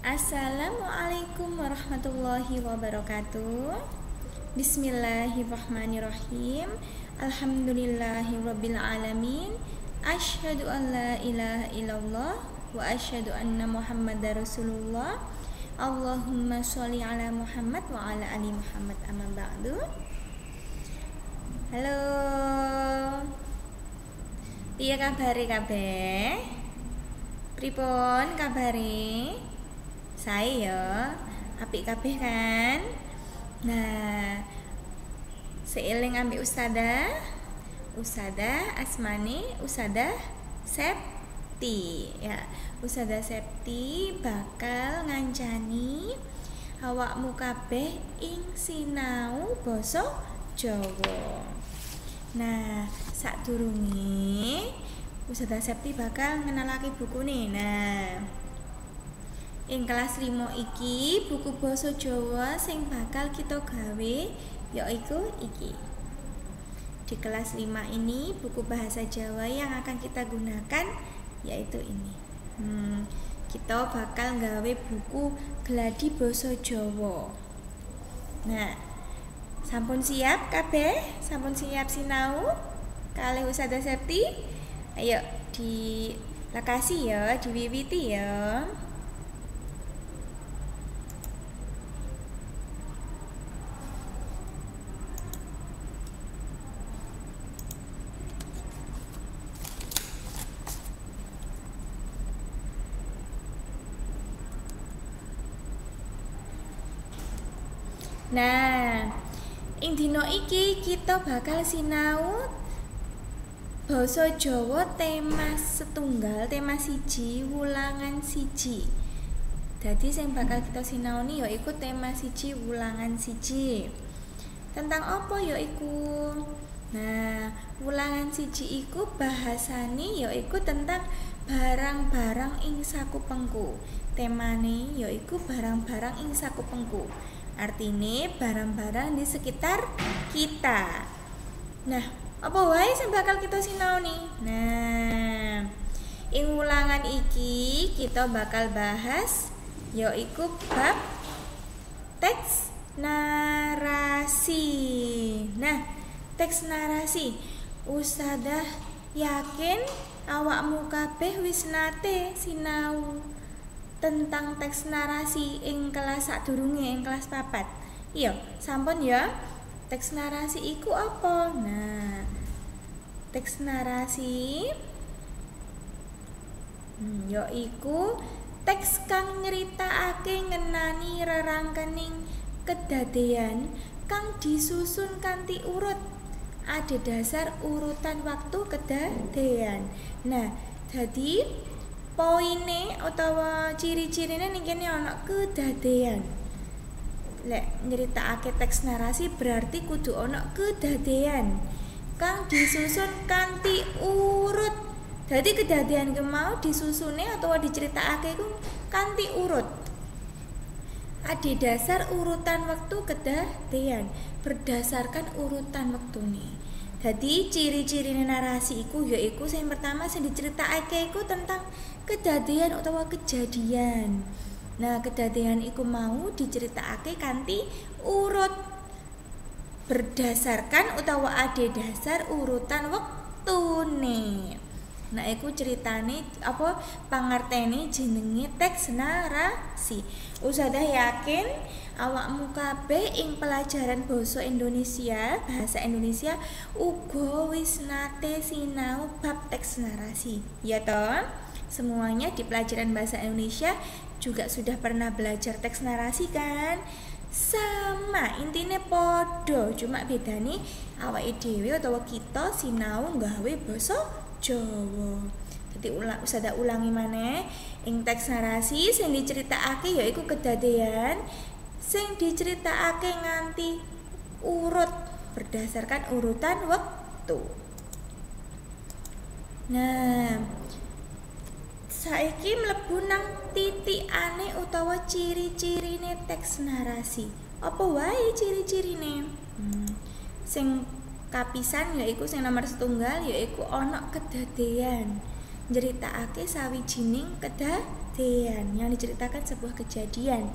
Assalamualaikum warahmatullahi wabarakatuh. Bismillahirrahmanirrahim. Alhamdulillahirabbil alamin. Asyhadu an la ilaha illallah wa asyhadu anna Muhammadar Rasulullah. Allahumma sholli ala Muhammad wa ala ali Muhammad, amma ba'du. Halo. Piye kabare kabeh? Pripun kabare? Saya apik kabeh kan? Nah, seiling ambek Ustadzah asmane Ustadzah Septi ya. Ustadzah Septi bakal ngancani awakmu kabeh ing sinau basa Jawa. Nah, sadurunge Ustadzah Septi bakal ngenalake bukune. Nah, ing kelas 5 iki buku basa Jawa sing bakal kita gawe yaiku iki. Di kelas 5 ini buku bahasa Jawa yang akan kita gunakan yaitu ini. Kita bakal gawe buku Gladi Basa Jawa. Nah, sampun siap kabeh? Sampun siap sinau kalih Ustadzah Septi? Ayo di lokasi ya, diwiwiti ya. Nah, ing dina iki kita bakal sinau basa Jawa tema setunggal, tema siji, wulangan siji. Jadi sing bakal kita sinaoni yaiku tema siji, wulangan siji. Tentang apa yaiku? Nah, wulangan siji iku bahasane yaiku tentang barang-barang ing sakupengku. Temane yaiku barang-barang ing sakupengku. Artine barang-barang di sekitar kita. Nah, apa wae sing bakal kita sinaoni? Nah, ing ulangan iki kita bakal bahas yaiku bab teks narasi. Nah, teks narasi. Ustadzah yakin awakmu kabeh wis nate sinau tentang teks narasi ing kelas sadurunge, ing kelas 4. Iya, sampun ya. Teks narasi iku apa? Nah, teks narasi yaiku teks kang nyeritakake ngenani rerangkening kedadean kang disusun kanthi urut adhedhasar urutan waktu kedadean. Nah, dadi poine utawa ciri-cirine ning kene ana kedadean. Lek nyeritakake teks narasi berarti kudu ana kedadean kang disusun kanthi urut. Dadi kedadean ki mau disusune utawa diceritakake iku kanthi urut. Adhedhasar urutan waktu kedadean, berdasarkan urutan wektune. Jadi ciri-ciri narasi iku yaiku sing pertama sing diceritakake iku tentang kedadean utawa kejadian. Nah, kedadean iku mau diceritakake kanthi urut berdasarkan utawa adhedhasar urutan wektune. Nah, iku ceritane apa pangertene jenenge teks narasi. Ustadzah yakin awakmu kabeh ing pelajaran bahasa Indonesia uga wis nate sinau bab teks narasi. Ya toh? Semuanya di pelajaran bahasa Indonesia juga sudah pernah belajar teks narasi kan? Sama, intine podo, cuma bedane awake dhewe utawa kita sinau nggawe basa Jawa. Jadi Ustadzah ulangi maneh, ing teks narasi sing diceritakake yaiku kedadean sing diceritakake nganti urut berdasarkan urutan waktu. Nah, saiki mlebu nang titikane utawa ciri-cirine teks narasi. Apa wae ciri-cirine? Sing kapisan yaiku sing nomor setunggal yaiku ana kedadean. Njeritakake sawijining kedadean yang diceritakan sebuah kejadian.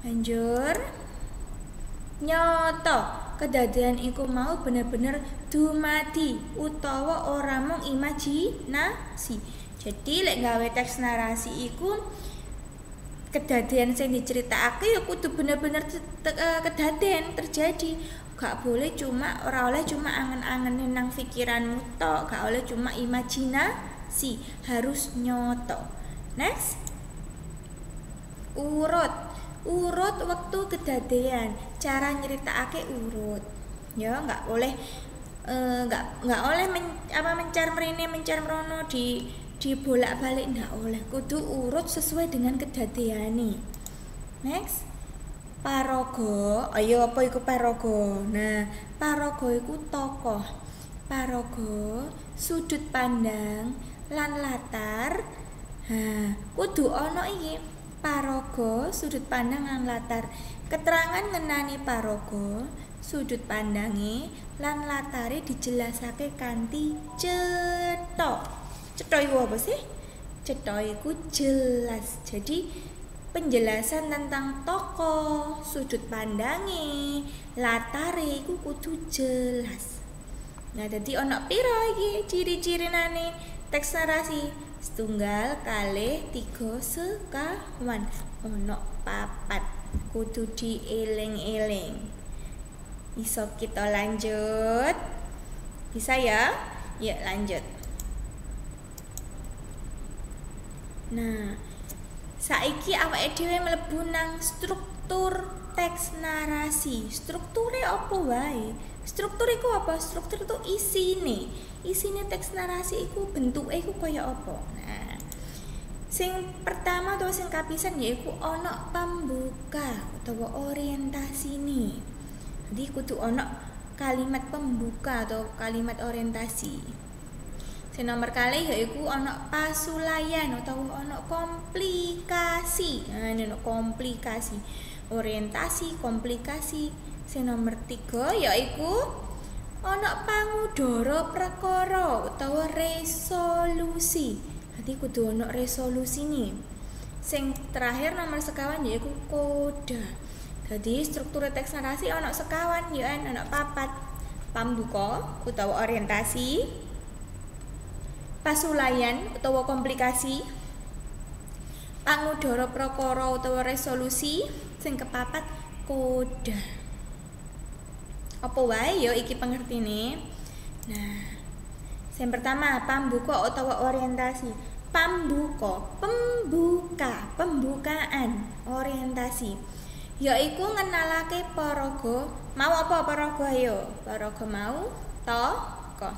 Lanjur, nyoto kedadean iku mau bener-bener dumadi utawa ora mung imajinasi. Jadi lek gawe teks narasi iku kedadean sing diceritakake ya kudu bener-bener kedadean terjadi. Gak boleh ora oleh cuma angen-angenin nang pikiranmu tok, gak oleh cuma imajinasi, harus nyoto. Next, urut waktu kedadean, cara nyeritakake urut. Ya nggak boleh nggak oleh mencar mrene mencar mrono di bolak-balik, nggak oleh, kudu urut sesuai dengan kedadeane. Next, paraga. Ayo, apa iku paraga? Nah, paraga iku tokoh. Paraga, sudut pandang lan latar. Kudu ana iki. Paraga, sudut pandang lan latar. Keterangan ngenani paraga, sudut pandange lan latare dijelasake kanthi cetha. Cetha iku apa sih? Cetha iku jelas. Jadi penjelasan tentang tokoh, sudut pandange, latare iku kudu jelas. Nah, dadi ana pira iki ciri-cirinane teks narasi? Setunggal, kalih, 3, sekawan. Ana 4. Kudu dieling-eling. Iso kita lanjut? Bisa ya? Ya, lanjut. Nah, saiki awake dhewe mlebu nang struktur teks narasi. Strukture apa wae? Struktur iku apa? Struktur itu isine teks narasi iku bentuke iku kaya apa? Nah, sing pertama atau sing kapisan yaiku ana pembuka utawa orientasine. Jadi kudu ana kalimat pembuka atau kalimat orientasi. Sing nomor kalih yaiku ana pasulayan utawa ana komplikasi. Nah, ini komplikasi. Orientasi, komplikasi. Sing nomor 3 yaiku ana pangudara prakara utawa resolusi. Jadi kudu ana resolusine. Sing terakhir nomor sekawan yaiku koda. Jadi struktur teks narasi ana sekawan ya ana 4. Pambuka utawa orientasi, pasulayan utawa komplikasi, pangudara prakara utawa resolusi, sing kepapat koda. Apa wae ya iki pengertine? Nah, yang pertama pambuka utawa orientasi. Pembukaan, orientasi. Yaiku ngenalake paraga. Mau apa paraga ayo? Paraga mau tokoh.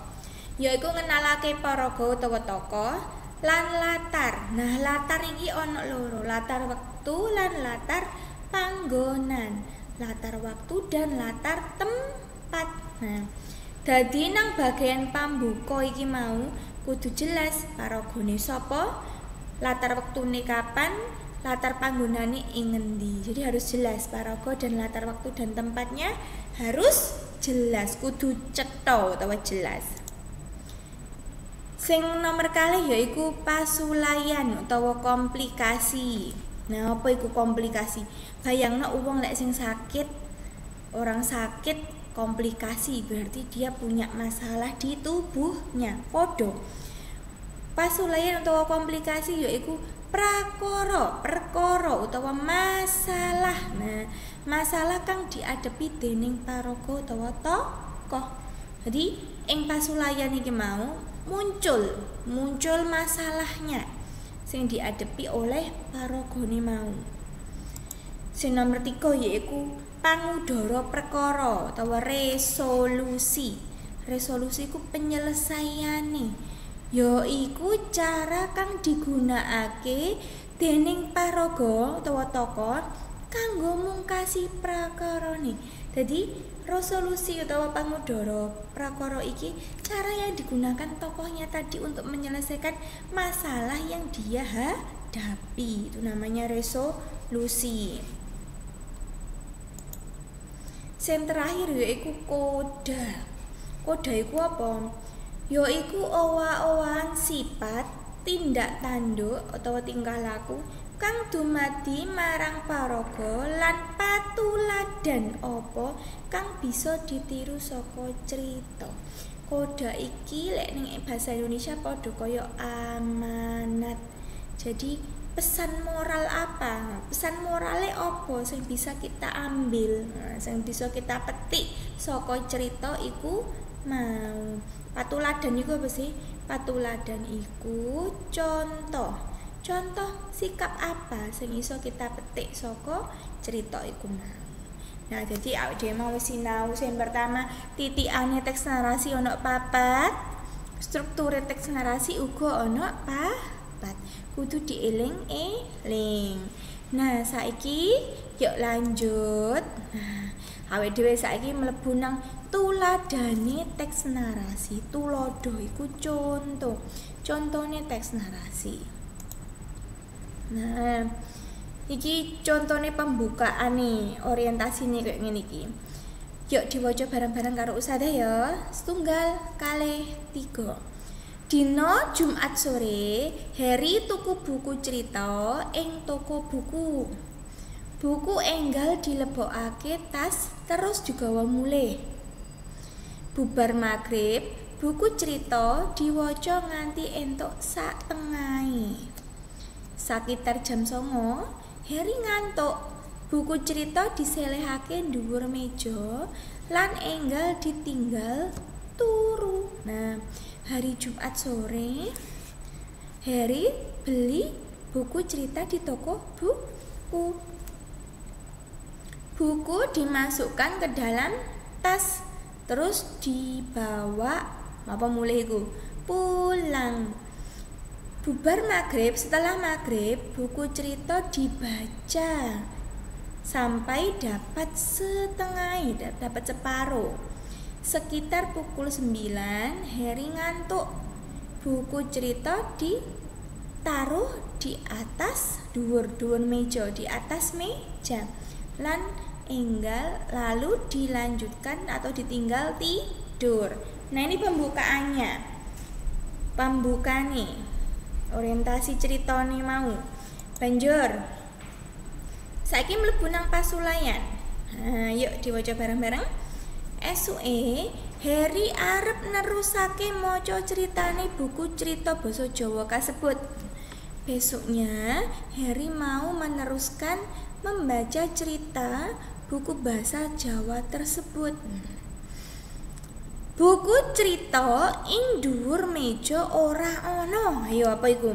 Yaiku ngenalake paraga utawa tokoh lan latar. Nah, latar iki ana loro, latar wektu lan latar panggonan. Latar waktu dan latar tempat. Nah, dadi nang bagian pambuka iki mau kudu jelas paragane sapa, latar wektune kapan, latar panggonane ing ngendi. Jadi harus jelas paraga dan latar waktu dan tempatnya harus jelas, kudu cetha utawa jelas. Sing nomor kalih yaiku pasulayan utawa komplikasi. Nah, apa iku komplikasi? Bayangno wong lek sing sakit, orang sakit komplikasi berarti dia punya masalah di tubuhnya. Podo. Pasulayan utawa komplikasi yaiku perkara utawa masalah. Nah, masalah kang diadepi dening paraga utawa tokoh. Jadi ing pasulayan iki mau muncul masalahnya sing diadepi oleh paragane mau. Sing nomor 3 yaiku pangudara perkara utawa resolusi. Resolusi iku penyelesaiane, yaiku cara kang digunakake dening paraga utawa tokoh kanggo mungkasi prakarane. Jadi resolusi utawa pangudara prakara iki cara yang digunakan tokohnya tadi untuk menyelesaikan masalah yang dia hadapi. Itu namanya resolusi. Sing terakhir yaiku koda. Koda iku apa? Yaiku owa-owahan sifat tindak tanduk utawa tingkah laku kang dumadi marang paraga lan patuladan apa kang bisa ditiru saka crita. Koda iki lek ning bahasa Indonesia padha kaya amanat. Jadi pesan moral apa? Pesan morale apa sing bisa kita ambil? Sing bisa kita petik saka cerita iku mau. Patuladan iku apa sih? Patuladan iku contoh. Contoh sikap apa sing iso kita petik saka cerita iku mau. Nah, jadi awake dhewe mau sinau sing pertama titikane teks narasi ana 4. Strukture teks narasi uga ana 4. Kudu dieling-eling. Nah, saiki yuk lanjut. Nah, awake dhewe saiki mlebu nang tuladane teks narasi. Tulodo iku contoh. Contone teks narasi. Nah, iki contone pembukaan nih, orientasi nih kayak ngene iki. Yuk diwaca bareng-bareng karo Ustazah ya. 1, 2, 3. Dina Jumat sore, Heri tuku buku cerita ing toko buku. Buku enggal dilebokake tas terus digawa mulih. Bubar magrib, buku cerita diwaca nganti entuk sak tengahe. Sakitar jam 09, Heri ngantuk. Buku cerita diselehake dhuwur meja lan enggal ditinggal turu. Nah, hari Jumat sore Heri beli buku cerita di toko buku. Buku dimasukkan ke dalam tas terus dibawa mulih iku pulang. Bubar magrib, setelah magrib buku cerita dibaca sampai dapat setengah, dapat separuh. Sekitar pukul 9 Heri ngantuk. Buku cerita ditaruh di atas dhuwur meja, di atas meja lan enggal lalu dilanjutkan atau ditinggal tidur. Nah, ini pembukaannya. Pembukane orientasi cerita nih mau. Banjur saiki mlebu nang pasulayan. Nah, yuk diwaca bareng-bareng. Esuke Heri arep nerusake maca ceritane buku cerita basa Jawa kasebut. Besoknya Heri mau meneruskan membaca cerita buku bahasa Jawa tersebut. Buku cerita ing dhuwur meja ora ana. Ayo apa iku?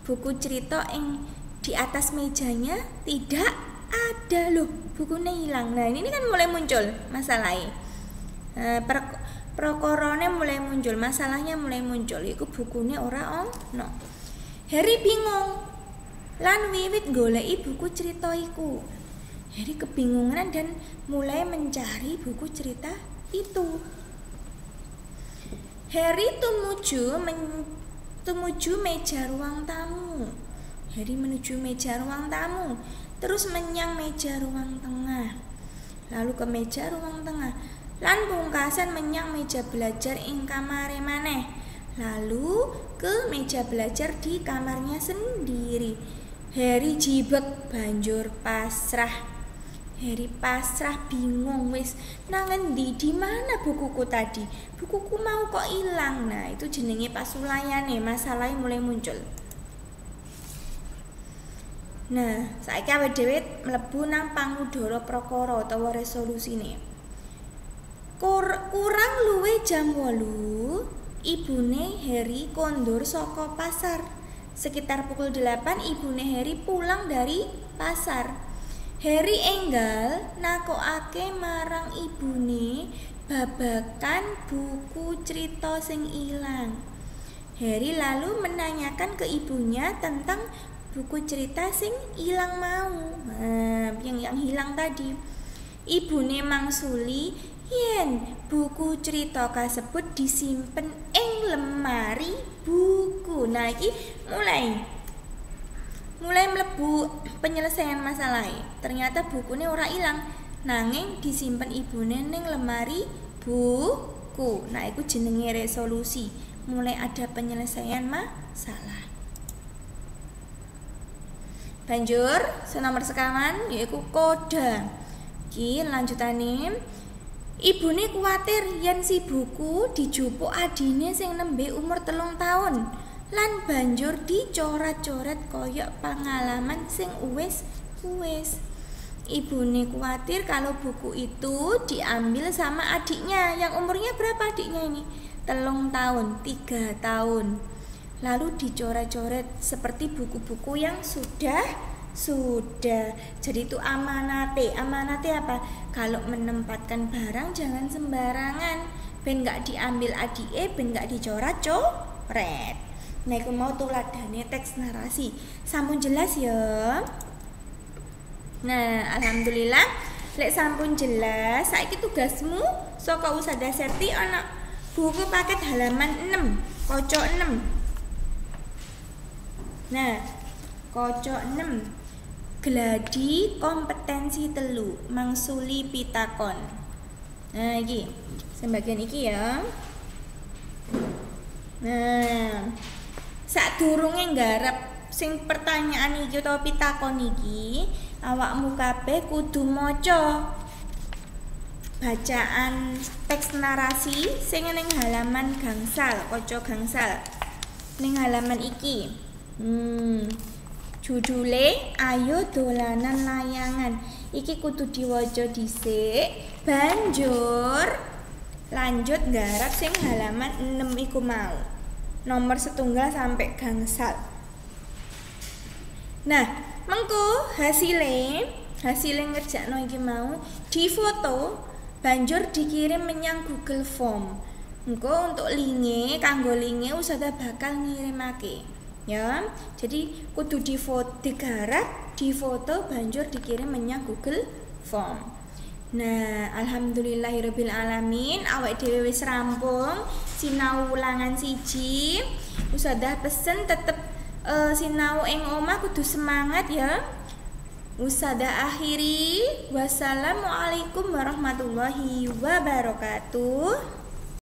Buku cerita ing di atas mejanya tidak ada loh. Bukunya hilang. Nah, ini kan mulai muncul masalahnya. Prokorone mulai muncul, masalahnya mulai muncul. Iku bukunya ora ono. Heri bingung lan wiwit goleki buku cerita iku. Heri kebingungan dan mulai mencari buku cerita itu. Heri tumuju meja ruang tamu. Heri menuju meja ruang tamu, terus menyang meja ruang tengah. Lalu ke meja ruang tengah, lan pungkasan menyang meja belajar ing kamare maneh. Lalu ke meja belajar di kamarnya sendiri. Heri jibek banjur pasrah. Heri pasrah bingung wis nang endi di mana bukuku tadi? Bukuku mau kok hilang. Nah, itu jenenge pasulayane, masalahnya mulai muncul. Nah, saiki awake dhewe mlebu nang pangudara prakara utawa resolusine. Kurang luwih jam 8, ibune Heri kondur saka pasar. Sekitar pukul 8 ibune Heri pulang dari pasar. Heri enggal nakokake marang ibune babagan buku cerita sing ilang. Heri lalu menanyakan ke ibunya tentang buku cerita sing ilang mau. Yang hilang tadi. Ibune mangsuli yen buku cerita kasebut disimpen ing lemari buku. Nah, iki mulai mlebu penyelesaian masalah. Ternyata bukunya ora ilang, nanging disimpen ibune ning lemari buku. Nah, itu jenenge resolusi. Mulai ada penyelesaian masalah. Banjur senomor sekawan yaiku koda. Iki lanjutane. Ibune kuwatir yen si buku dijupuk adine sing nembe umur 3 tahun lan banjur dicoret-coret koyok pengalaman sing wis. Ibune kuwatir kalau buku itu diambil sama adiknya yang umurnya berapa adiknya ini? 3 tahun, 3 tahun. Lalu dicoret-coret seperti buku-buku yang sudah. Jadi itu amanate apa? Kalau menempatkan barang jangan sembarangan, ben gak diambil adike, ben gak dicoret-coret. Nah, aku mau tuladane teks narasi. Sampun jelas ya? Nah, alhamdulillah lek sampun jelas. Saiki tugasmu saka Ustazah Serti ana buku paket halaman 6, kaca 6. Nah, kaca 6. Gladi kompetensi telu mangsuli pitakon. Nah, iki sebagian iki ya. Nah, sadurunge nggarap sing pertanyaan iki utawa pitakon iki, awakmu kabeh kudu maca bacaan teks narasi sing ning halaman gangsal, kaca gangsal. Ning halaman iki. Judule ayo dolanan layangan. Iki kudu diwaca dhisik, banjur lanjut nggarap sing halaman 6 iku mau. Nomor 1 sampai gangsal. Nah, mengko hasilnya ngerjakno iki mau difoto, banjur dikirim menyang Google Form. Engko untuk linke, kanggo linke Ustazah bakal ngirimake. Ya, jadi kudu digarap, difoto, banjur dikirim menyang Google Form. Nah, alhamdulillahirabbil alamin, awake dhewe wis rampung sinau ulangan 1. Ustazah pesen tetep sinau ing omah kudu semangat ya. Ustazah akhiri, wassalamualaikum warahmatullahi wabarakatuh.